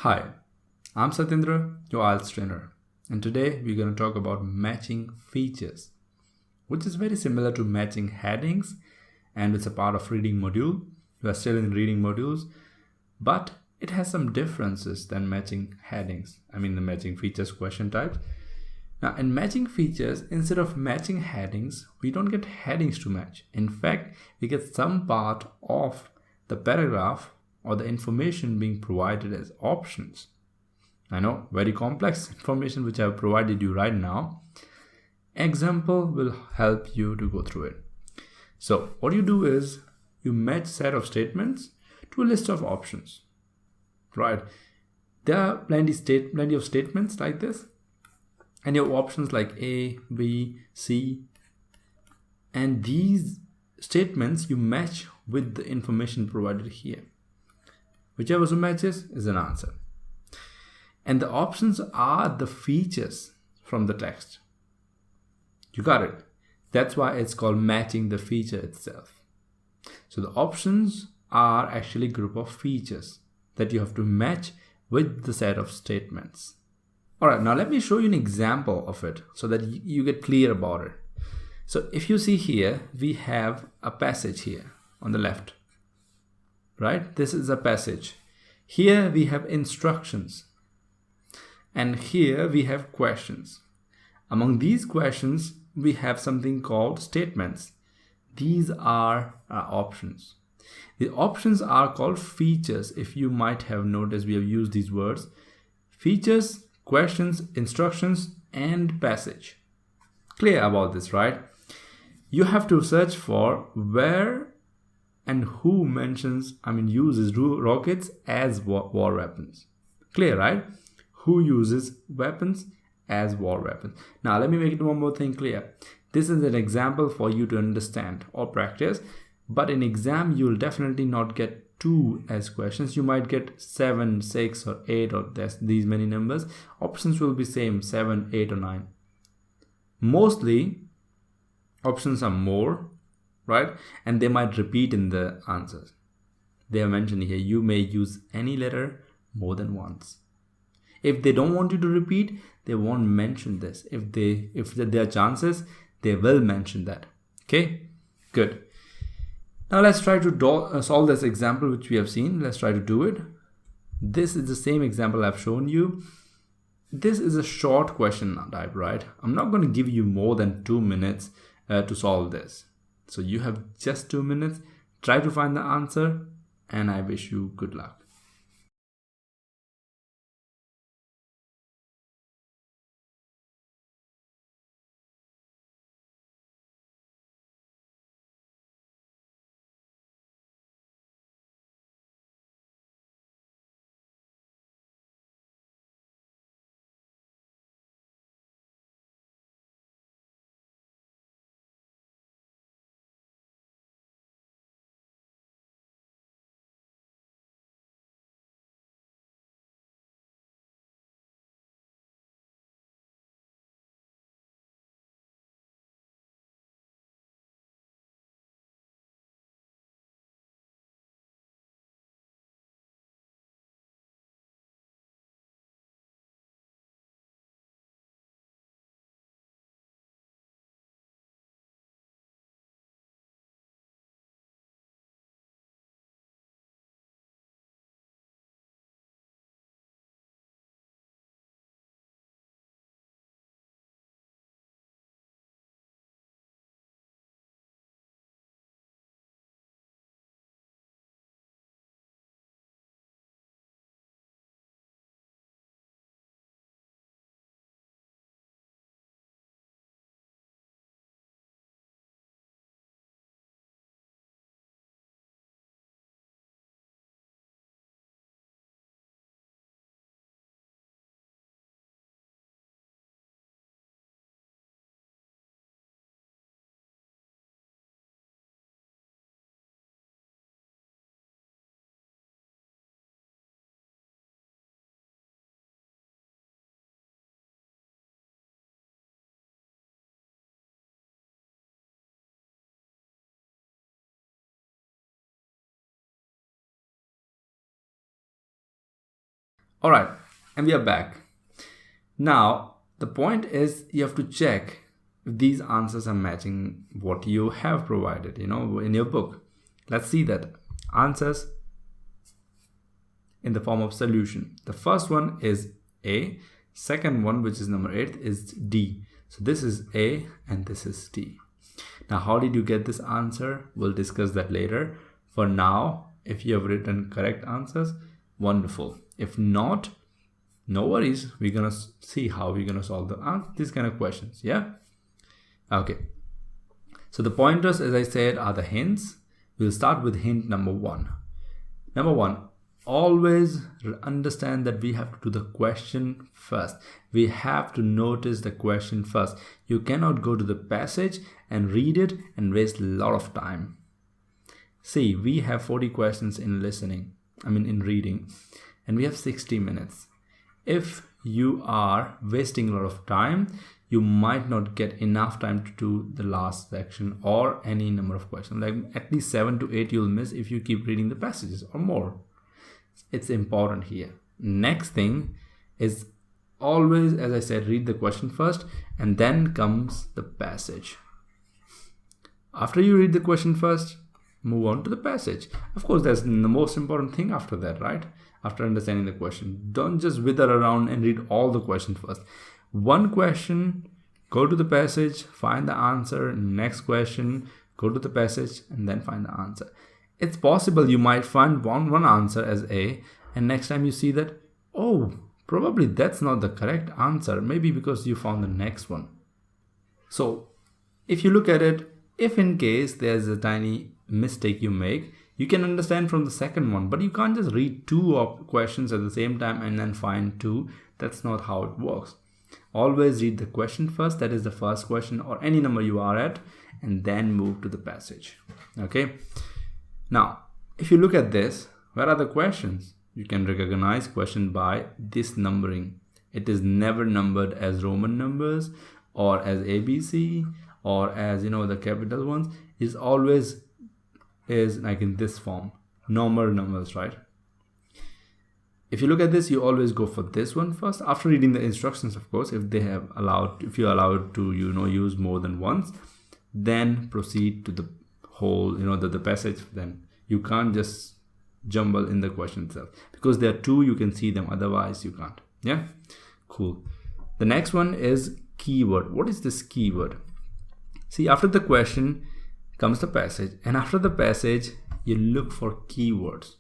Hi, I'm Satyendra, your IELTS trainer, and today we're going to talk about matching features, which is very similar to matching headings, and it's a part of reading module. You are still in reading modules, but it has some differences than matching headings. I mean the matching features question types. Now in matching features, instead of matching headings, we don't get headings to match. In fact, we get some part of the paragraph or the information being provided as options. I know, very complex information which I have provided you right now. Example will help you to go through it. So what you do is you match set of statements to a list of options, right? There are plenty of statements like this, and you have options like A, B, C, and these statements you match with the information provided here. Whichever matches is an answer. And the options are the features from the text. You got it. That's why it's called matching the feature itself. So the options are actually a group of features that you have to match with the set of statements. All right, now let me show you an example of it so that you get clear about it. So if you see here, we have a passage here on the left. Right? This is a passage. Here we have instructions. And here we have questions. Among these questions, we have something called statements. These are options. The options are called features. If you might have noticed, we have used these words. Features, questions, instructions, and passage. Clear about this, right? You have to search for where and who uses rockets as war weapons. Clear, right? Who uses weapons as war weapons. Now let me make it one more thing clear. This is an example for you to understand or practice, but in exam you will definitely not get 2 as questions. You might get 7, 6 or 8 or these many numbers. Options will be same, 7, 8 or 9. Mostly options are more, right? And they might repeat in the answers. They are mentioned here. You may use any letter more than once. If they don't want you to repeat, they won't mention this. If there are chances, they will mention that. Okay, good. Now let's try to solve this example which we have seen. Let's try to do it. This is the same example I've shown you. This is a short question type, right? I'm not going to give you more than 2 minutes to solve this. So you have just 2 minutes. Try to find the answer, and I wish you good luck. All right, and we are back. Now, the point is you have to check if these answers are matching what you have provided, in your book. Let's see that. Answers in the form of solution. The first one is A. Second one, which is number 8, is D. So this is A and this is D. Now, how did you get this answer? We'll discuss that later. For now, if you have written correct answers, wonderful. If not, no worries. We're going to see how we're going to solve these kind of questions. Yeah. Okay. So the pointers, as I said, are the hints. We'll start with hint number 1. Number 1, always understand that we have to do the question first. We have to notice the question first. You cannot go to the passage and read it and waste a lot of time. See, we have 40 questions in reading, and we have 60 minutes. If you are wasting a lot of time, you might not get enough time to do the last section or any number of questions. Like at least 7 to 8 you'll miss if you keep reading the passages or more. It's important here. Next thing is always, as I said, read the question first and then comes the passage. After you read the question first, move on to the passage. Of course, that's the most important thing after that, right? After understanding the question, don't just wither around and read all the questions first. One question, go to the passage, find the answer. Next question, go to the passage and then find the answer. It's possible you might find one answer as A, and next time you see that, oh, probably that's not the correct answer. Maybe because you found the next one. So if you look at it, if in case there's a tiny mistake you make, you can understand from the second one, but you can't just read 2 questions at the same time and then find 2. That's not how it works. Always read the question first, that is the first question or any number you are at, and then move to the passage. Okay. Now, if you look at this, where are the questions? You can recognize question by this numbering. It is never numbered as Roman numbers or as ABC or as, the capital ones. It's always is like in this form, normal numbers, right? If you look at this, you always go for this one first after reading the instructions, of course. If you're allowed to use more than once, then proceed to the whole the passage. Then you can't just jumble in the question itself, because there are 2, you can see them, otherwise you can't. Yeah, cool. The next one is keyword. What is this keyword? See, after the question comes the passage, and after the passage you look for keywords.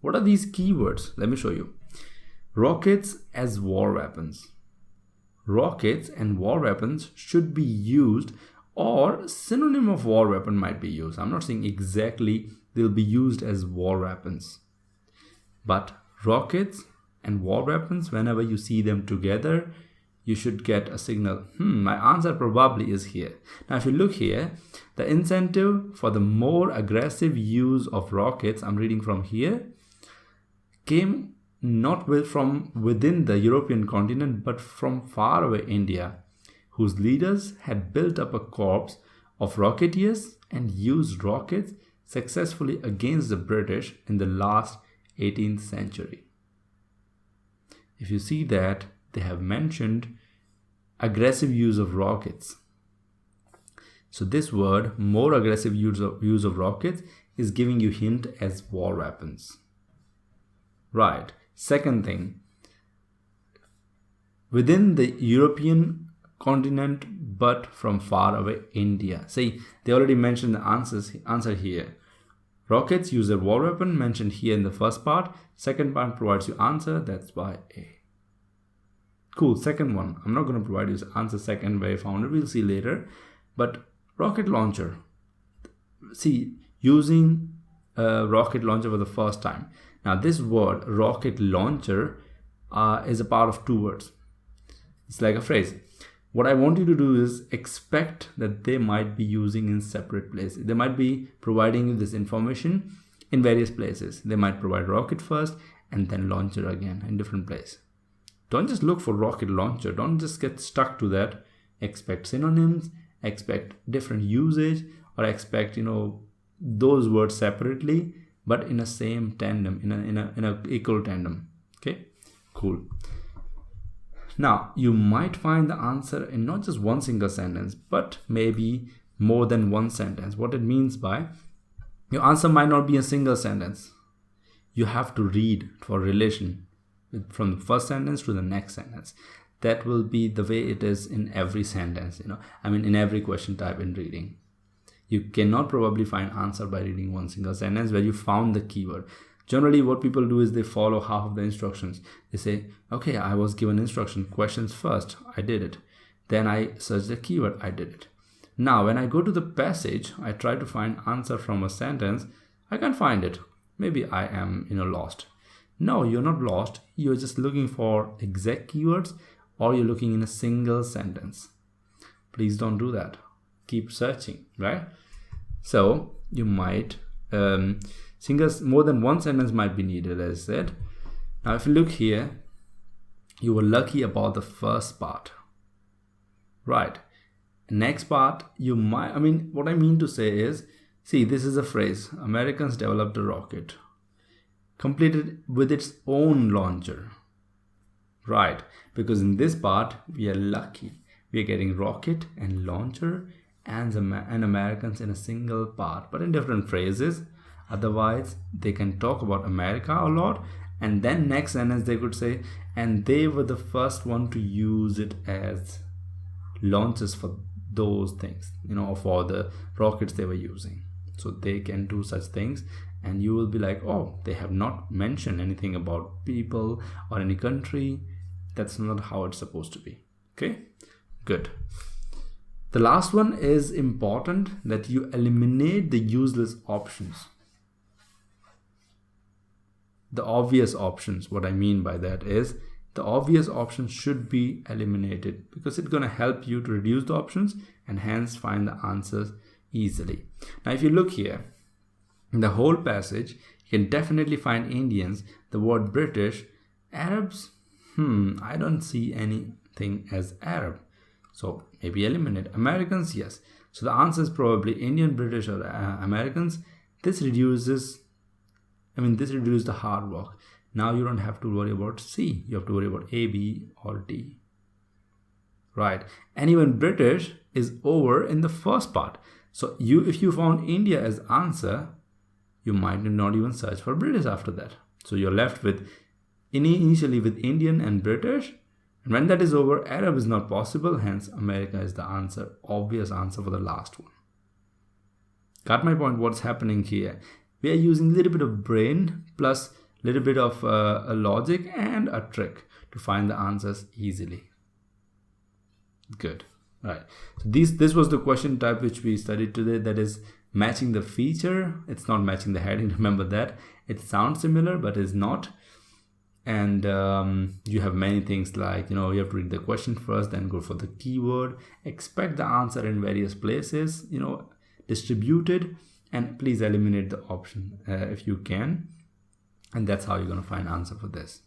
What are these keywords? Let me show you. Rockets as war weapons. Rockets and war weapons should be used, or synonym of war weapon might be used. I'm not saying exactly they'll be used as war weapons, but rockets and war weapons, whenever you see them together, you should get a signal. My answer probably is here. Now, if you look here, the incentive for the more aggressive use of rockets, I'm reading from here, came not from within the European continent, but from far away India, whose leaders had built up a corps of rocketeers and used rockets successfully against the British in the last 18th century. If you see that, they have mentioned aggressive use of rockets. So this word, more aggressive use of rockets, is giving you hint as war weapons. Right. Second thing, within the European continent, but from far away India. See, they already mentioned the answer here. Rockets use a war weapon mentioned here in the first part. Second part provides you answer. That's by A. Cool. Second one. I'm not going to provide you answer second where I found it. We'll see later. But rocket launcher. See, using a rocket launcher for the first time. Now this word rocket launcher is a part of 2 words. It's like a phrase. What I want you to do is expect that they might be using in separate places. They might be providing you this information in various places. They might provide rocket first and then launcher again in different places. Don't just look for rocket launcher. Don't just get stuck to that. Expect synonyms, expect different usage, or expect, those words separately, but in a same tandem, in a equal tandem. Okay. Cool. Now, you might find the answer in not just one single sentence, but maybe more than one sentence. What it means by your answer might not be a single sentence. You have to read for relation from the first sentence to the next sentence. That will be the way it is in every sentence, in every question type in reading. You cannot probably find answer by reading one single sentence where you found the keyword. Generally, what people do is they follow half of the instructions. They say, okay, I was given instruction, questions first, I did it. Then I searched the keyword, I did it. Now, when I go to the passage, I try to find answer from a sentence, I can't find it. Maybe I am, lost. No, you're not lost. You're just looking for exact keywords, or you're looking in a single sentence. Please don't do that. Keep searching, right? So you might, more than one sentence might be needed, as I said. Now, if you look here, you were lucky about the first part, right? Next part, you might, what I mean to say is, see, this is a phrase, Americans developed a rocket, completed with its own launcher, right? Because in this part, we are lucky. We are getting rocket and launcher and Americans in a single part, but in different phrases. Otherwise, they can talk about America a lot, and then next sentence they could say, and they were the first one to use it as launches for those things, for the rockets they were using. So they can do such things, and you will be like, oh, they have not mentioned anything about people or any country. That's not how it's supposed to be. Okay, good. The last one is important, that you eliminate the useless options. The obvious options, what I mean by that is, the obvious options should be eliminated because it's going to help you to reduce the options and hence find the answers easily. Now, if you look here, in the whole passage, you can definitely find Indians, the word British, Arabs, I don't see anything as Arab. So maybe eliminate. Americans, yes. So the answer is probably Indian, British, or Americans. This reduces the hard work. Now you don't have to worry about C. You have to worry about A, B, or D. Right. And even British is over in the first part. So if you found India as answer, you might not even search for British after that. So you're left with initially with Indian and British. And when that is over, Arab is not possible. Hence, America is the answer, obvious answer for the last one. Got my point? What's happening here? We are using a little bit of brain plus a little bit of a logic and a trick to find the answers easily. Good. Right. So this was the question type which we studied today, that is matching the feature. It's not matching the heading. Remember that. It sounds similar, but it's not. And you have many things like, you have to read the question first, then go for the keyword, expect the answer in various places, distributed, and please eliminate the option if you can. And that's how you're going to find answer for this.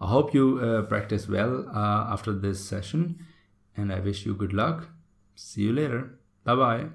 I hope you practice well after this session, and I wish you good luck. See you later. Bye-bye.